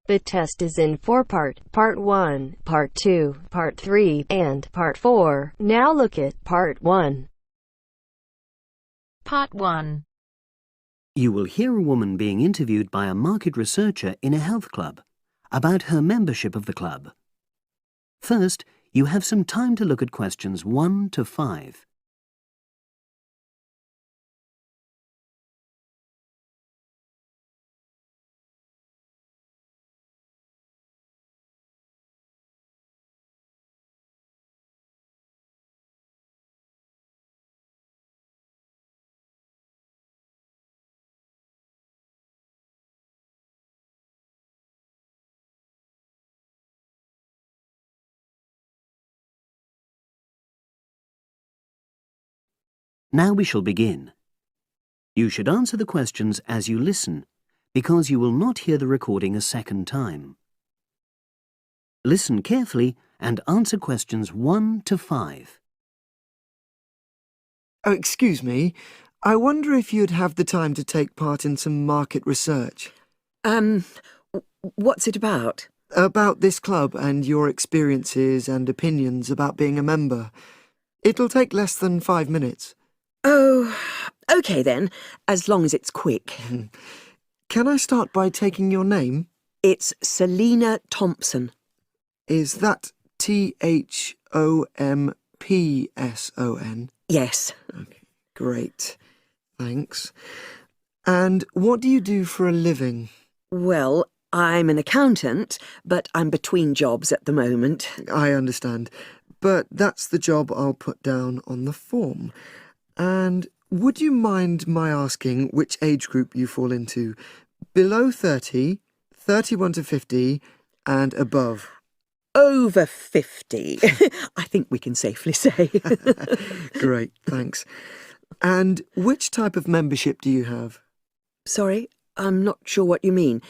The test is in 4 parts: Part 1, Part 2, Part 3, and Part 4. Now look at Part 1. Part 1. You will hear a woman being interviewed by a market researcher in a health club about her membership of the club. First, you have some time to look at questions 1 to 5. Now we shall begin. You should answer the questions as you listen, because you will not hear the recording a second time. Listen carefully and answer questions 1 to 5. Oh, excuse me. I wonder if you'd have the time to take part in some market research. What's it about? About this club and your experiences and opinions about being a member. It'll take less than 5 minutes. Oh, OK then, as long as it's quick. Can I start by taking your name? It's Selina Thompson. Is that Thompson? Yes. Okay, great. Thanks. And what do you do for a living? Well, I'm an accountant, but I'm between jobs at the moment. I understand. But that's the job I'll put down on the form. And would you mind my asking which age group you fall into? Below 30, 31 to 50, and above? Over 50, I think we can safely say. Great, thanks. And which type of membership do you have? Sorry, I'm not sure what you mean.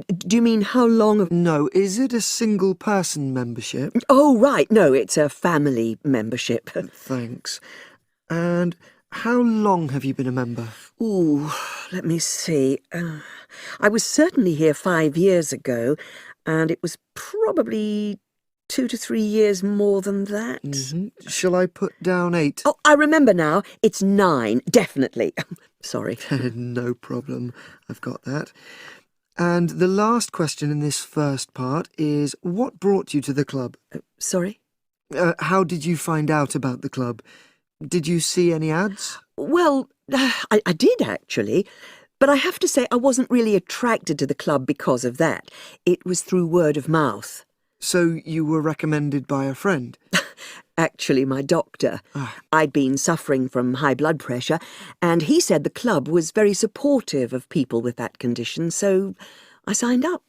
Do you mean how long? No, is it a single-person membership? Oh, right, no, it's a family membership. Thanks. And how long have you been a member? Ooh, let me see. I was certainly here 5 years ago, and it was probably 2 to 3 years more than that. Shall I put down 8? Oh, I remember now. It's 9, definitely. Sorry. No problem. I've got that. And the last question in this first part is, what brought you to the club? Sorry? How did you find out about the club? Did you see any ads? Well, I did actually, but I have to say I wasn't really attracted to the club because of that. It was through word of mouth. So you were recommended by a friend? Actually, my doctor. I'd been suffering from high blood pressure, and he said the club was very supportive of people with that condition, so I signed up.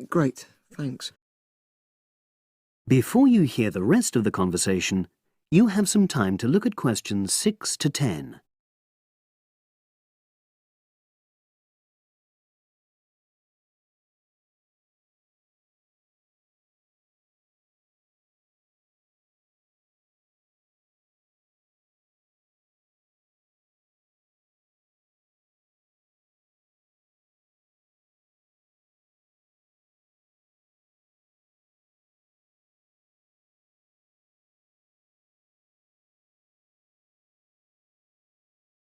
Great, thanks. Before you hear the rest of the conversation, you have some time to look at questions 6 to 10.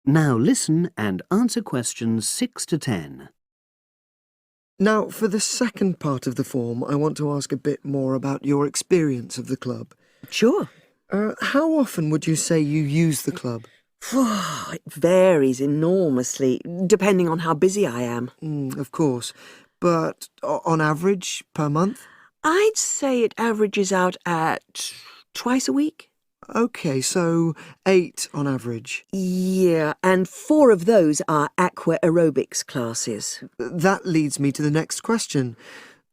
Now listen and answer questions 6 to 10. Now, for the second part of the form, I want to ask a bit more about your experience of the club. Sure. How often would you say you use the club? It varies enormously, depending on how busy I am. Of course. But on average, per month? I'd say it averages out at twice a week. OK, so 8 on average. Yeah, and 4 of those are aqua aerobics classes. That leads me to the next question.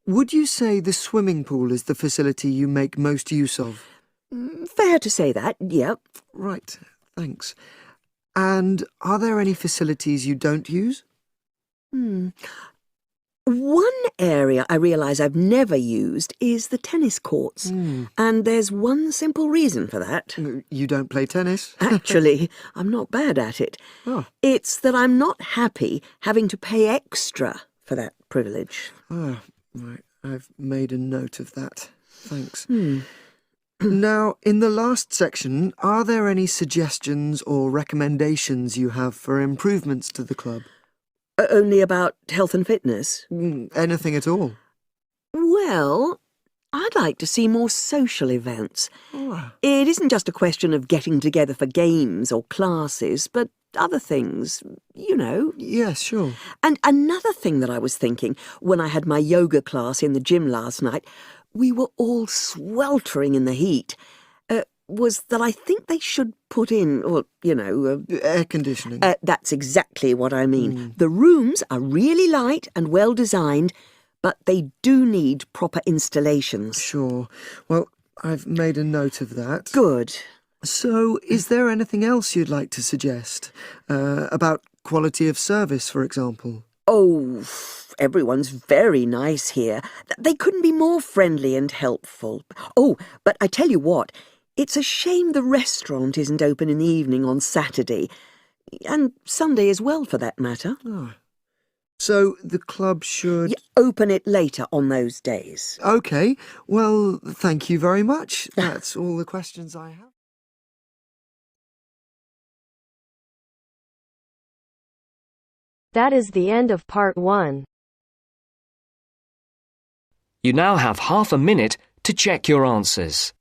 Would you say the swimming pool is the facility you make most use of? Fair to say that, yeah. Right, thanks. And are there any facilities you don't use? One area I realise I've never used is the tennis courts. And there's one simple reason for that. You don't play tennis? Actually, I'm not bad at it. Oh. It's that I'm not happy having to pay extra for that privilege. Oh, right. I've made a note of that. Thanks. Now, in the last section, are there any suggestions or recommendations you have for improvements to the club? Only about health and fitness? Anything at all? Well, I'd like to see more social events. Oh, It isn't just a question of getting together for games or classes, but other things, you know. yes, sure. And another thing that I was thinking, when I had my yoga class in the gym last night, we were all sweltering in the heat, was that I think they should put in, well, you know... Air conditioning. That's exactly what I mean. The rooms are really light and well designed, but they do need proper installations. Sure. Well, I've made a note of that. Good. So, is there anything else you'd like to suggest? About quality of service, for example? Oh, everyone's very nice here. They couldn't be more friendly and helpful. Oh, but I tell you what, it's a shame the restaurant isn't open in the evening on Saturday, and Sunday as well, for that matter. Oh. So, the club should... Open it later on those days. OK. Well, thank you very much. That's all the questions I have. That is the end of part 1. You now have half a minute to check your answers.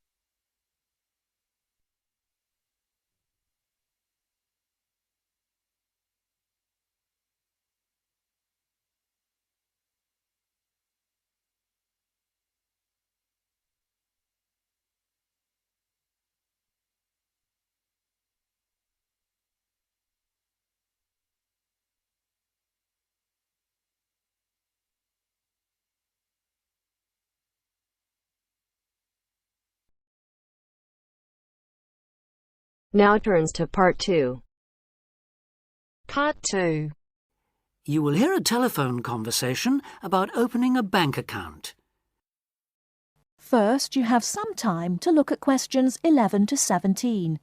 Now turns to part 2. Part 2. You will hear a telephone conversation about opening a bank account. First, you have some time to look at questions 11 to 17.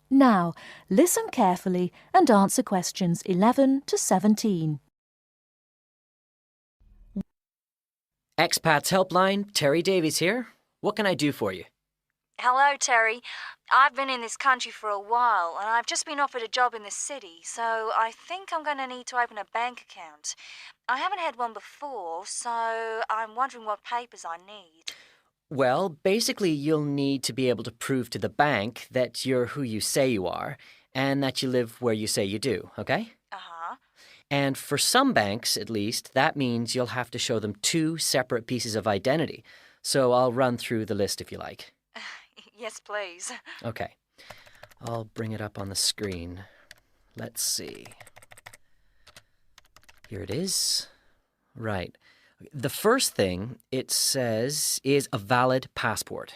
Now, listen carefully and answer questions 11 to 17. Expats Helpline, Terry Davies here. What can I do for you? Hello, Terry. I've been in this country for a while, and I've just been offered a job in the city, so I think I'm going to need to open a bank account. I haven't had one before, so I'm wondering what papers I need. Well, basically you'll need to be able to prove to the bank that you're who you say you are and that you live where you say you do, okay? Uh-huh. And for some banks, at least, that means you'll have to show them 2 separate pieces of identity. So I'll run through the list if you like. Yes, please. Okay. I'll bring it up on the screen. Let's see. Here it is. Right. The first thing it says is a valid passport.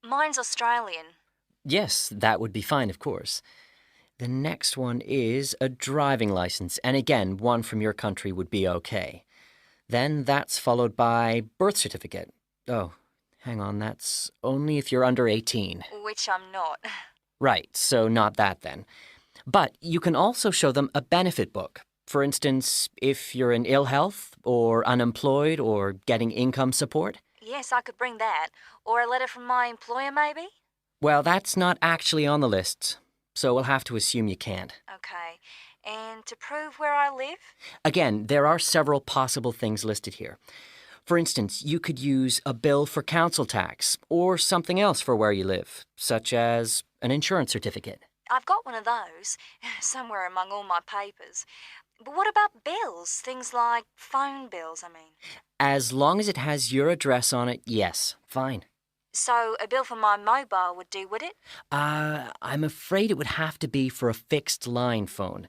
Mine's Australian. Yes, that would be fine, of course. The next one is a driving license, and again, one from your country would be okay. Then that's followed by birth certificate. Oh, hang on, that's only if you're under 18. Which I'm not. Right, so not that then. But you can also show them a benefit book. For instance, if you're in ill health or unemployed or getting income support. Yes, I could bring that. Or a letter from my employer, maybe? Well, that's not actually on the list, so we'll have to assume you can't. Okay. And to prove where I live? Again, there are several possible things listed here. For instance, you could use a bill for council tax or something else for where you live, such as an insurance certificate. I've got one of those, somewhere among all my papers. But what about bills? Things like phone bills, I mean. As long as it has your address on it, yes, fine. So a bill for my mobile would do, would it? I'm afraid it would have to be for a fixed line phone.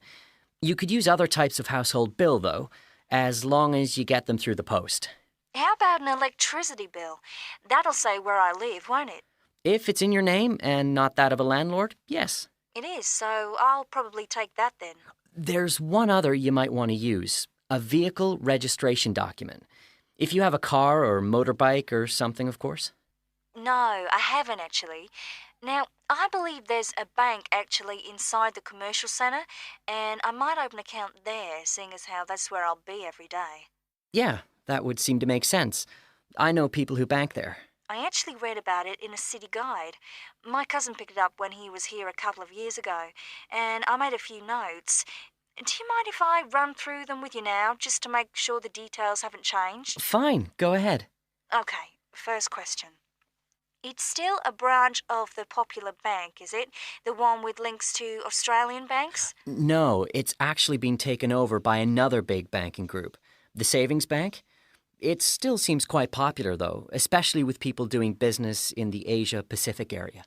You could use other types of household bill, though, as long as you get them through the post. How about an electricity bill? That'll say where I live, won't it? If it's in your name and not that of a landlord, yes. It is, so I'll probably take that then. There's one other you might want to use, a vehicle registration document. If you have a car or motorbike or something, of course. No, I haven't actually. Now, I believe there's a bank actually inside the commercial centre, and I might open an account there, seeing as how that's where I'll be every day. Yeah, that would seem to make sense. I know people who bank there. I actually read about it in a city guide. My cousin picked it up when he was here a couple of years ago, and I made a few notes. Do you mind if I run through them with you now, just to make sure the details haven't changed? Fine, go ahead. Okay, first question. It's still a branch of the Popular Bank, is it? The one with links to Australian banks? No, it's actually been taken over by another big banking group, the Savings Bank. It still seems quite popular, though, especially with people doing business in the Asia-Pacific area.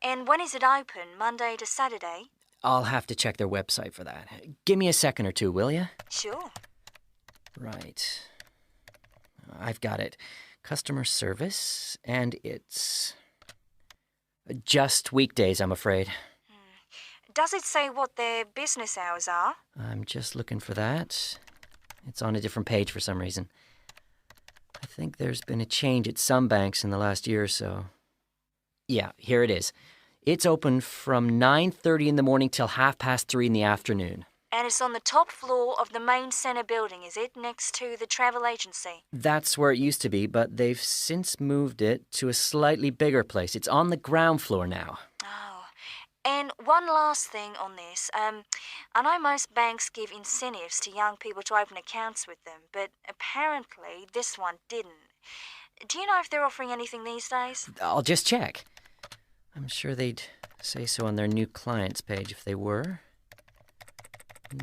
And when is it open, Monday to Saturday? I'll have to check their website for that. Give me a second or two, will you? Sure. Right. I've got it. Customer service, and it's just weekdays, I'm afraid. Does it say what their business hours are? I'm just looking for that. It's on a different page for some reason. I think there's been a change at some banks in the last year or so. Yeah, here it is. It's open from 9:30 in the morning till 3:30 in the afternoon. And it's on the top floor of the main centre building, is it? Next to the travel agency? That's where it used to be, but they've since moved it to a slightly bigger place. It's on the ground floor now. Oh. And one last thing on this. I know most banks give incentives to young people to open accounts with them, but apparently this one didn't. Do you know if they're offering anything these days? I'll just check. I'm sure they'd say so on their new clients page if they were.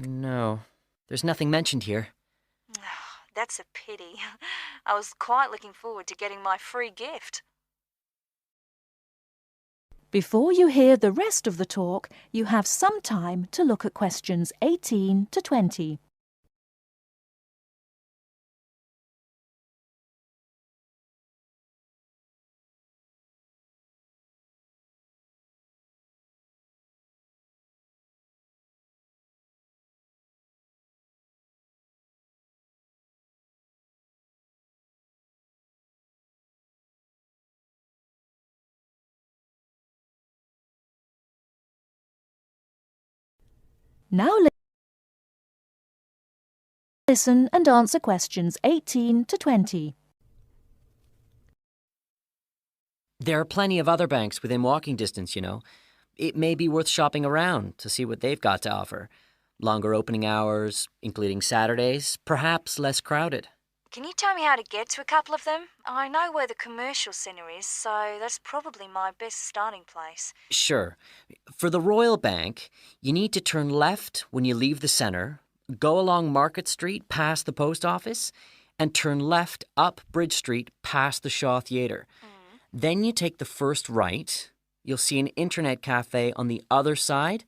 No, there's nothing mentioned here. That's a pity. I was quite looking forward to getting my free gift. Before you hear the rest of the talk, you have some time to look at questions 18 to 20. Now listen and answer questions 18 to 20. There are plenty of other banks within walking distance, you know. It may be worth shopping around to see what they've got to offer. Longer opening hours, including Saturdays, perhaps less crowded. Can you tell me how to get to a couple of them? I know where the commercial centre is, so that's probably my best starting place. Sure. For the Royal Bank, you need to turn left when you leave the centre, go along Market Street past the post office, and turn left up Bridge Street past the Shaw Theatre. Then you take the first right. You'll see an internet cafe on the other side,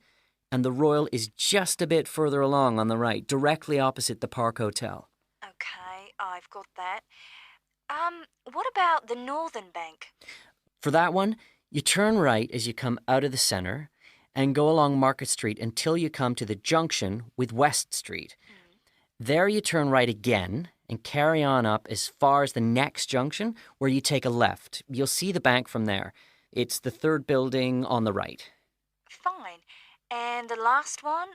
and the Royal is just a bit further along on the right, directly opposite the Park Hotel. Okay, I've got that. What about the Northern Bank? For that one, you turn right as you come out of the centre and go along Market Street until you come to the junction with West Street. There you turn right again and carry on up as far as the next junction where you take a left. You'll see the bank from there. It's the third building on the right. Fine. And the last one,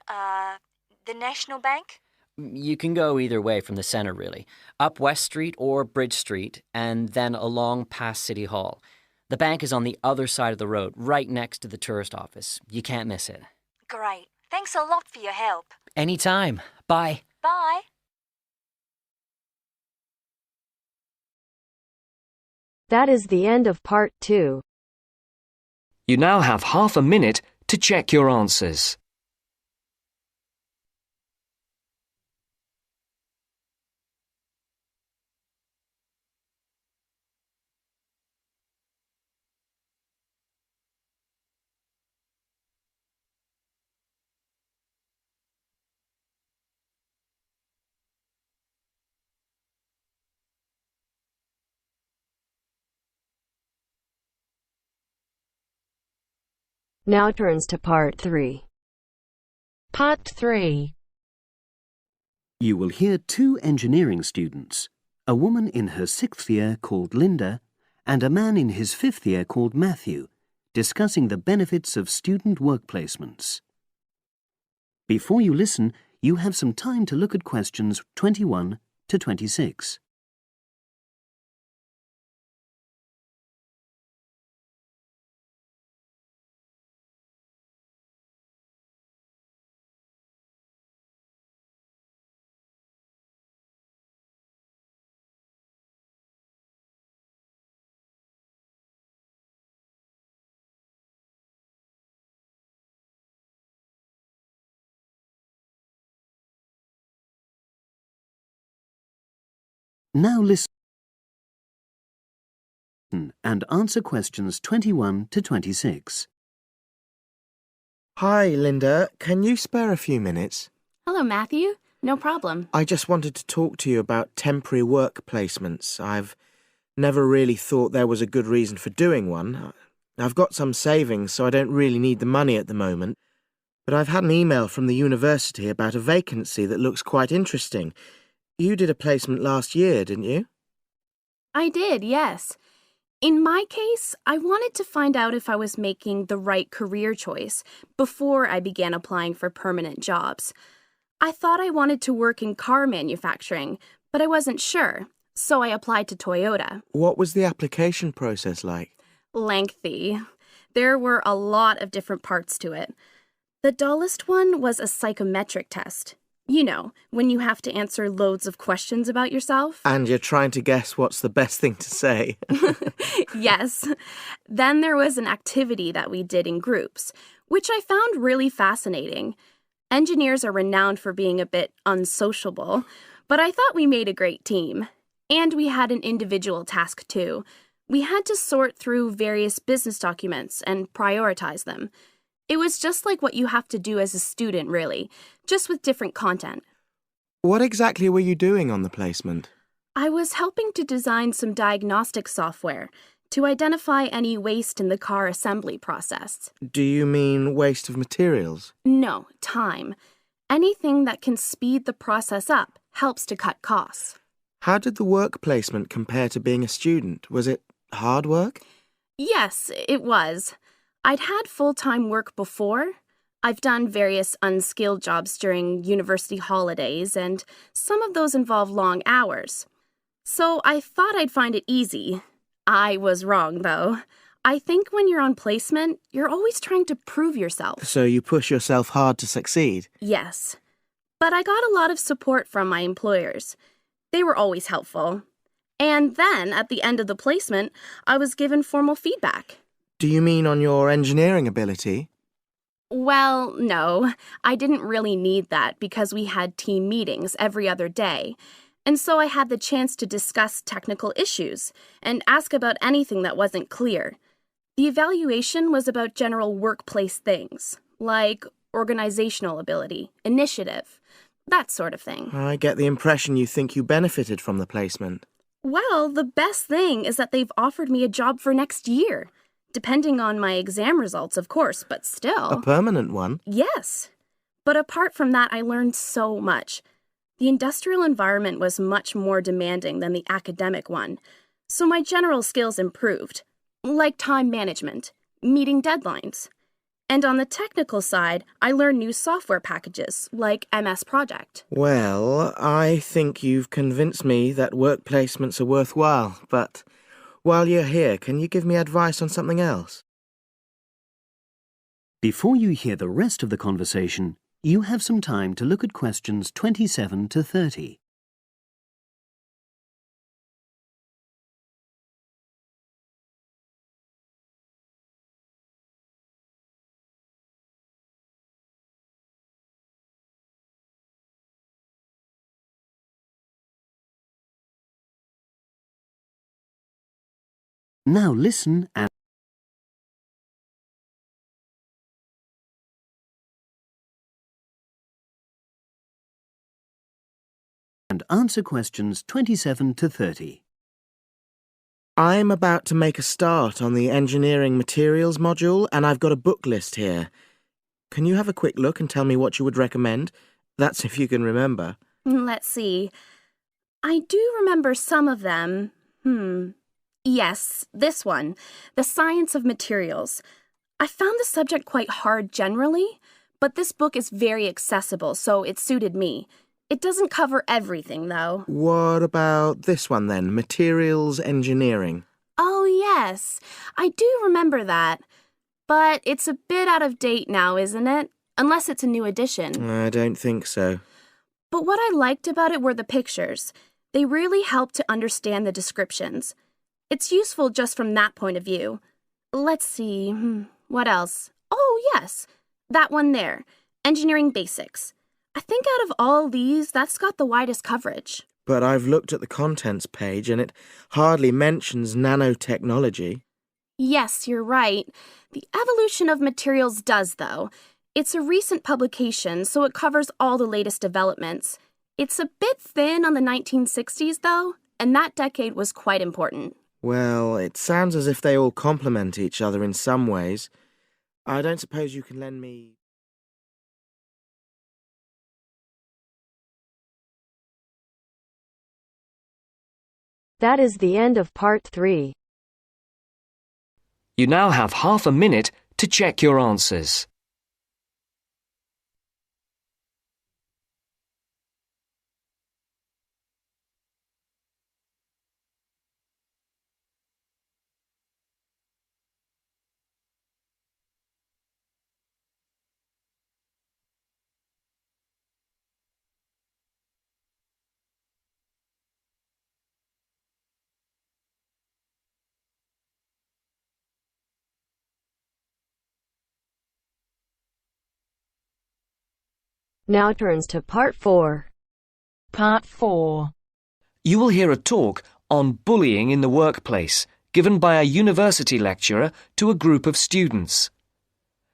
the National Bank? You can go either way from the centre, really. Up West Street or Bridge Street, and then along past City Hall. The bank is on the other side of the road, right next to the tourist office. You can't miss it. Great. Thanks a lot for your help. Anytime. Bye. Bye. That is the end of part 2. You now have half a minute to check your answers. Now turns to Part 3. Part 3. You will hear two engineering students, a woman in her 6th year called Linda and a man in his 5th year called Matthew, discussing the benefits of student work placements. Before you listen, you have some time to look at questions 21 to 26. Now listen and answer questions 21 to 26. Hi, Linda. Can you spare a few minutes? Hello, Matthew. No problem. I just wanted to talk to you about temporary work placements. I've never really thought there was a good reason for doing one. I've got some savings, so I don't really need the money at the moment. But I've had an email from the university about a vacancy that looks quite interesting. You did a placement last year, didn't you? I did, yes. In my case, I wanted to find out if I was making the right career choice before I began applying for permanent jobs. I thought I wanted to work in car manufacturing, but I wasn't sure, so I applied to Toyota. What was the application process like? Lengthy. There were a lot of different parts to it. The dullest one was a psychometric test. You know, when you have to answer loads of questions about yourself. And you're trying to guess what's the best thing to say. Yes. Then there was an activity that we did in groups, which I found really fascinating. Engineers are renowned for being a bit unsociable, but I thought we made a great team. And we had an individual task too. We had to sort through various business documents and prioritize them. It was just like what you have to do as a student, really, just with different content. What exactly were you doing on the placement? I was helping to design some diagnostic software to identify any waste in the car assembly process. Do you mean waste of materials? No, time. Anything that can speed the process up helps to cut costs. How did the work placement compare to being a student? Was it hard work? Yes, it was. I'd had full-time work before. I've done various unskilled jobs during university holidays, and some of those involve long hours. So I thought I'd find it easy. I was wrong, though. I think when you're on placement, you're always trying to prove yourself. So you push yourself hard to succeed? Yes. But I got a lot of support from my employers. They were always helpful. And then, at the end of the placement, I was given formal feedback. Do you mean on your engineering ability? Well, no. I didn't really need that because we had team meetings every other day. And so I had the chance to discuss technical issues and ask about anything that wasn't clear. The evaluation was about general workplace things, like organizational ability, initiative, that sort of thing. I get the impression you think you benefited from the placement. Well, the best thing is that they've offered me a job for next year. Depending on my exam results, of course, but still. A permanent one? Yes. But apart from that, I learned so much. The industrial environment was much more demanding than the academic one, so my general skills improved, like time management, meeting deadlines. And on the technical side, I learned new software packages, like MS Project. Well, I think you've convinced me that work placements are worthwhile, but while you're here, can you give me advice on something else? Before you hear the rest of the conversation, you have some time to look at questions 27 to 30. Now listen and answer questions 27 to 30. I'm about to make a start on the engineering materials module, and I've got a book list here. Can you have a quick look and tell me what you would recommend? That's if you can remember. Let's see. I do remember some of them. Yes, this one, The Science of Materials. I found the subject quite hard generally, but this book is very accessible, so it suited me. It doesn't cover everything, though. What about this one then, Materials Engineering? Oh, yes. I do remember that. But it's a bit out of date now, isn't it? Unless it's a new edition. I don't think so. But what I liked about it were the pictures. They really helped to understand the descriptions. It's useful just from that point of view. Let's see, what else? Oh, yes, that one there, Engineering Basics. I think out of all these, that's got the widest coverage. But I've looked at the contents page and it hardly mentions nanotechnology. Yes, you're right. The evolution of materials does, though. It's a recent publication, so it covers all the latest developments. It's a bit thin on the 1960s, though, and that decade was quite important. Well, it sounds as if they all complement each other in some ways. I don't suppose you can lend me... That is the end of part 3. You now have half a minute to check your answers. Now turns to part 4. Part 4. You will hear a talk on bullying in the workplace given by a university lecturer to a group of students.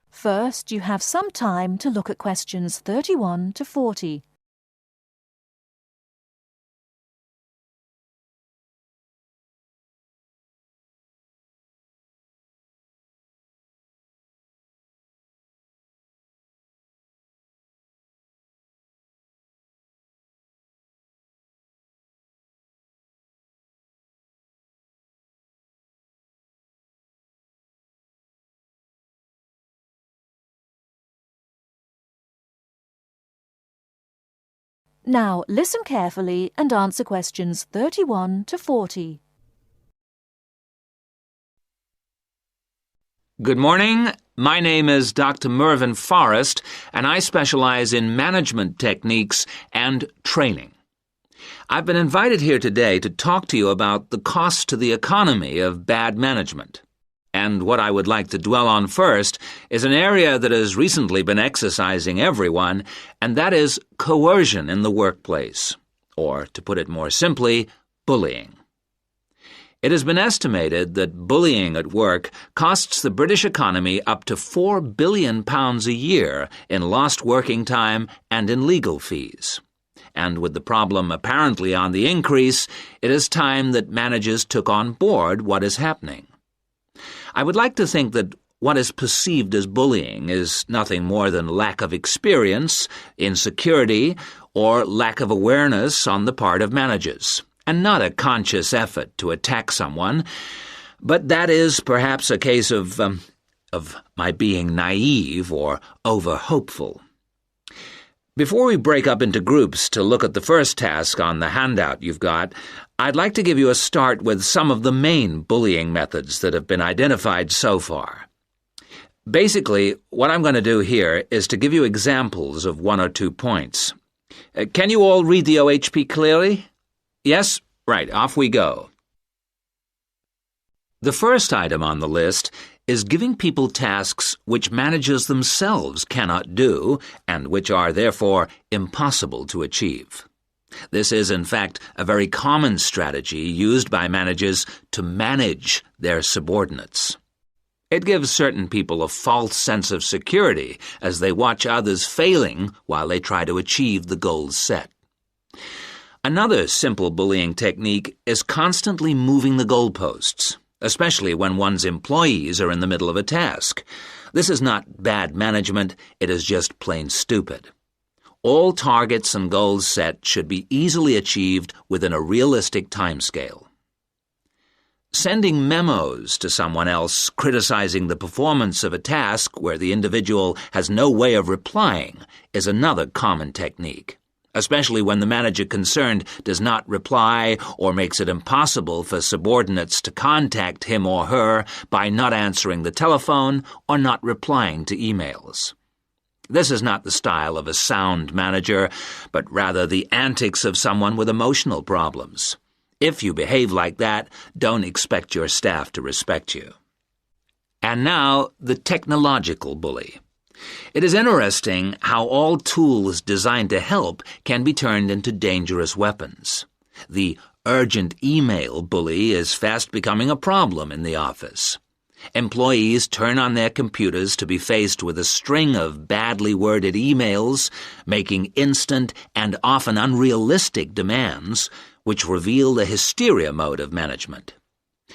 First, you have some time to look at questions 31 to 40. Now, listen carefully and answer questions 31 to 40. Good morning. My name is Dr. Mervyn Forrest, and I specialize in management techniques and training. I've been invited here today to talk to you about the cost to the economy of bad management. And what I would like to dwell on first is an area that has recently been exercising everyone, and that is coercion in the workplace, or, to put it more simply, bullying. It has been estimated that bullying at work costs the British economy up to £4 billion a year in lost working time and in legal fees. And with the problem apparently on the increase, it is time that managers took on board what is happening. I would like to think that what is perceived as bullying is nothing more than lack of experience, insecurity, or lack of awareness on the part of managers, and not a conscious effort to attack someone. But that is perhaps a case of my being naive or over-hopeful. Before we break up into groups to look at the first task on the handout you've got, I'd like to give you a start with some of the main bullying methods that have been identified so far. Basically, what I'm going to do here is to give you examples of 1 or 2 points. Can you all read the OHP clearly? Yes? Right, off we go. The first item on the list is giving people tasks which managers themselves cannot do and which are therefore impossible to achieve. This is, in fact, a very common strategy used by managers to manage their subordinates. It gives certain people a false sense of security as they watch others failing while they try to achieve the goals set. Another simple bullying technique is constantly moving the goalposts, especially when one's employees are in the middle of a task. This is not bad management, it is just plain stupid. All targets and goals set should be easily achieved within a realistic timescale. Sending memos to someone else criticizing the performance of a task where the individual has no way of replying is another common technique, especially when the manager concerned does not reply or makes it impossible for subordinates to contact him or her by not answering the telephone or not replying to emails. This is not the style of a sound manager, but rather the antics of someone with emotional problems. If you behave like that, don't expect your staff to respect you. And now, the technological bully. It is interesting how all tools designed to help can be turned into dangerous weapons. The urgent email bully is fast becoming a problem in the office. Employees turn on their computers to be faced with a string of badly worded emails, making instant and often unrealistic demands, which reveal the hysteria mode of management.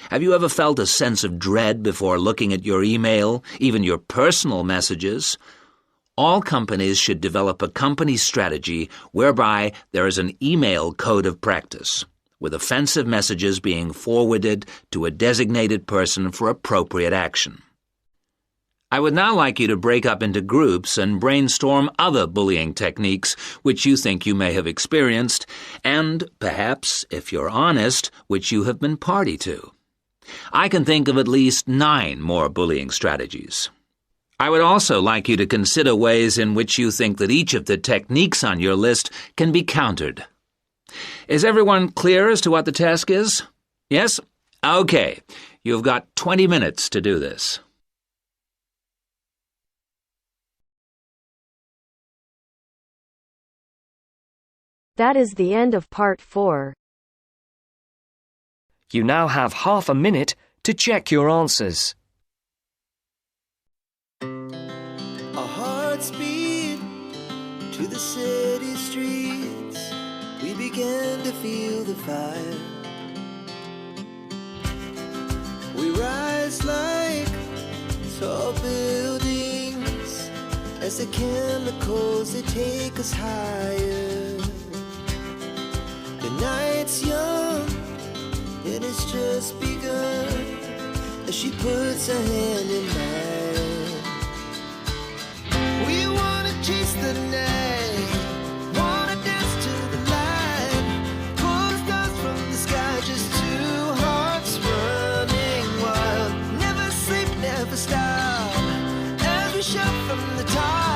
Have you ever felt a sense of dread before looking at your email, even your personal messages? All companies should develop a company strategy whereby there is an email code of practice, with offensive messages being forwarded to a designated person for appropriate action. I would now like you to break up into groups and brainstorm other bullying techniques which you think you may have experienced, and perhaps, if you're honest, which you have been party to. I can think of at least 9 more bullying strategies. I would also like you to consider ways in which you think that each of the techniques on your list can be countered. Is everyone clear as to what the task is? Yes? Okay. You've got 20 minutes to do this. That is the end of part 4. You now have half a minute to check your answers. Our hearts beat to the city streets. We began to feel the fire. We rise like tall buildings as the chemicals, they take us higher. The night's young and it's just begun as she puts her hand in mine. We wanna chase the night, wanna dance to the light, pull stars from the sky, just 2 hearts running wild. Never sleep, never stop, as we shout from the top.